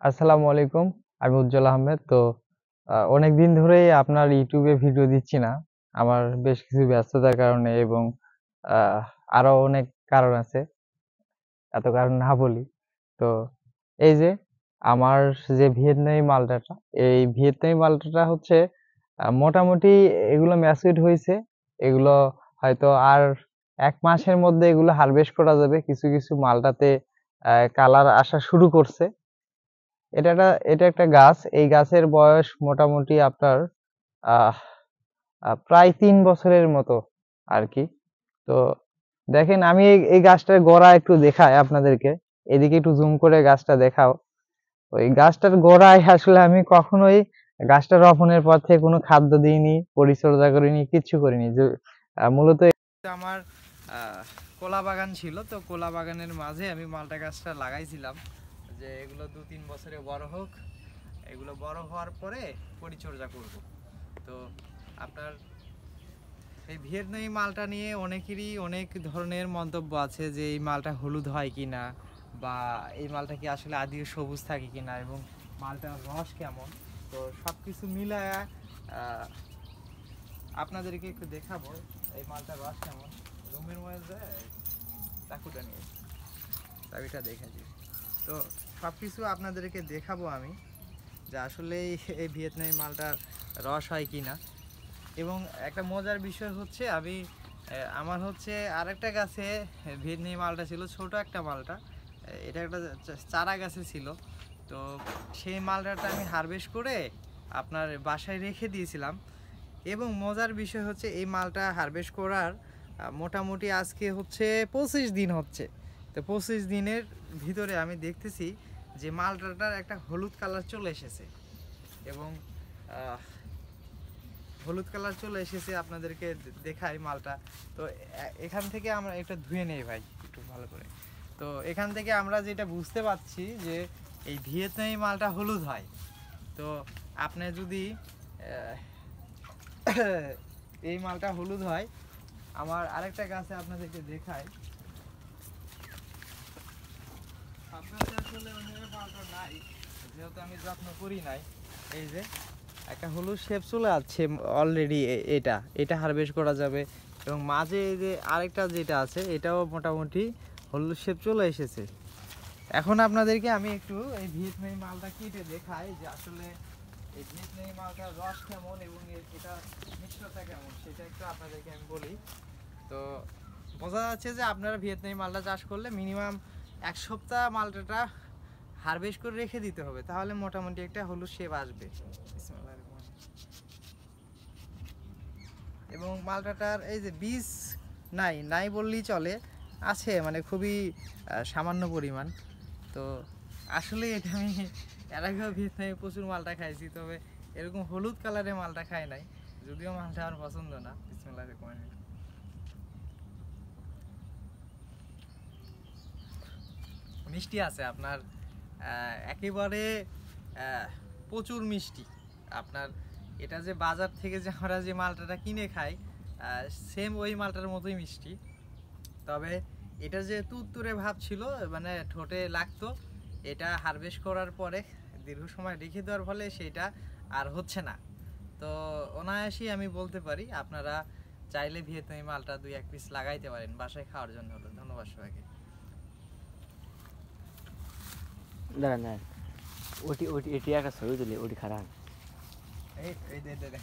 আসসালামু আলাইকুম। আমি উজ্জ্বল আহমেদ। তো অনেকদিন ধরেই আপনার ইউটিউবে ভিডিও দিচ্ছি না। আমার বেশ কিছু ব্যস্ততার কারণে এবং আহ আরো অনেক কারণ আছে। এত কারণ না বলি। তো এই যে আমার যে ভিয়েতনামি মালটাটা, এই ভিয়েতনামি মালটাটা হচ্ছে মোটামুটি এগুলো ম্যাচুরড হইছে। এগুলো হয়তো আর ১ মাসের মধ্যে এগুলো হারভেস্ট করা যাবে। কিছু, কিছু মালটাতে কালার আসা শুরু করছে। এটা একটা গাছ। এই গাছের বয়স মোটামুটি আপনার আহ প্রায় ৩ বছরের মতো আরকি। তো দেখেন আমি এই গাছটার গোড়া একটু দেখাই আপনাদেরকে। এদিকে একটু জুম করে গাছটা দেখাও। ওই গাছটার গোড়ায় আসলে আমি কখনোই গাছটা রোপণের পর থেকে কোনো খাদ্য দিইনি, পরিচর্যা করিনি, কিচ্ছু করিনি। যে মূলত আমার কলা বাগান ছিল, তো কলা বাগানের মাঝে আমি মালটা গাছটা লাগাইছিলাম যে এগুলো ২-৩ বছরে বড় হোক, এগুলো বড় হওয়ার পরে পরিচর্যা করব। তো আপনার এই ভিয়েতনামি মালটা নিয়ে অনেকেরই অনেক ধরনের মন্তব্য আছে যে এই মালটা হলুদ হয় কিনা, বা এই মালটা কি আসলে আদিও সবুজ থাকে কিনা, এবং মালটার রস কেমন। তো সব কিছু মিলায়া আপনাদেরকে একটু দেখাবো এই মালটার রস কেমন। রুমের মধ্যে চাকুটা নিয়ে চাবিটা দেখে দিই। তো সব কিছু আপনাদেরকে দেখাবো আমি যে আসলে এই ভিয়েতনামি মালটার রস হয় কিনা। এবং একটা মজার বিষয় হচ্ছে আমার হচ্ছে আরেকটা গাছে ভিয়েতনামি মালটা ছিল, ছোট একটা মালটা। এটা একটা চারা গাছে ছিল। তো সেই মালটাটা আমি হারভেস্ট করে আপনার বাসায় রেখে দিয়েছিলাম। এবং মজার বিষয় হচ্ছে এই মালটা হারভেস্ট করার মোটামুটি আজকে হচ্ছে ২৫ দিন হচ্ছে। তো ২৫ দিনের ভিতরে আমি দেখতেছি যে মালটাটার একটা হলুদ কালার চলে এসেছে। এবং হলুদ কালার চলে এসেছে, আপনাদেরকে দেখাই মালটা। তো এখান থেকে আমরা এটা ধুয়ে নেই ভাই একটু ভালো করে। তো এখান থেকে আমরা যেটা বুঝতে পারছি যে এই ভিয়েতনামি মালটা হলুদ হয়। তো আপনি যদি এই মালটা হলুদ হয়, আমার আরেকটা গাছে আপনাদেরকে দেখাই। আপনাদের আসলে ওইভাবে মালটা নাই, যেহেতু আমি যত্ন করি নাই। এই যে একটা হলুদ শেপ চলে আসছে অলরেডি, এটা হারভেস্ট করা যাবে। এবং মাঝে এই যে আরেকটা যেটা আছে এটাও মোটামুটি হলুদ শেপ চলে এসেছে। এখন আপনাদেরকে আমি একটু এই ভিয়েতনামি মালটা কেটে দেখাই যে আসলে এই ভিয়েতনামি মালটার রস কেমন এবং এটা মিষ্টতা কেমন, সেটা একটু আপনাদেরকে আমি বলি। তো বোঝা যাচ্ছে যে আপনারা ভিয়েতনামি মালটা চাষ করলে মিনিমাম ১ সপ্তাহ মালটাটা হারভেস্ট করে রেখে দিতে হবে, তাহলে মোটামুটি একটা হলুদ শেপ আসবে। এবং মালটাটার এই যে বীজ নাই নাই বললেই চলে, আছে মানে খুবই সামান্য পরিমাণ। তো আসলে এটা আমি এর আগেও ভিয়েতনামে প্রচুর মালটা খাইছি, তবে এরকম হলুদ কালারের মালটা খাই নাই, যদিও মালটা আমার পছন্দ না। বিসমিল্লাহির রহমানির রহিম। মিষ্টি আছে আপনার, একেবারে প্রচুর মিষ্টি। আপনার এটা যে বাজার থেকে যে আমরা যে মালটাটা কিনে খাই, সেম ওই মালটার মতোই মিষ্টি। তবে এটা যে তুরতুরে ভাব ছিল, মানে ঠোঁটে লাগতো, এটা হারভেস্ট করার পরে দীর্ঘ সময় রেখে দেওয়ার ফলে সেটা আর হচ্ছে না। তো অনায়াসেই আমি বলতে পারি আপনারা চাইলে ভিয়েতনামি মালটা ২-১ পিস লাগাইতে পারেন বাসায় খাওয়ার জন্য হলো। ধন্যবাদ সবাইকে। দাঁড়ান দাঁড়ান, ওটি ওটি এটি একটা ছবি তুলি, ওটি খারাপ। এই দে দে দে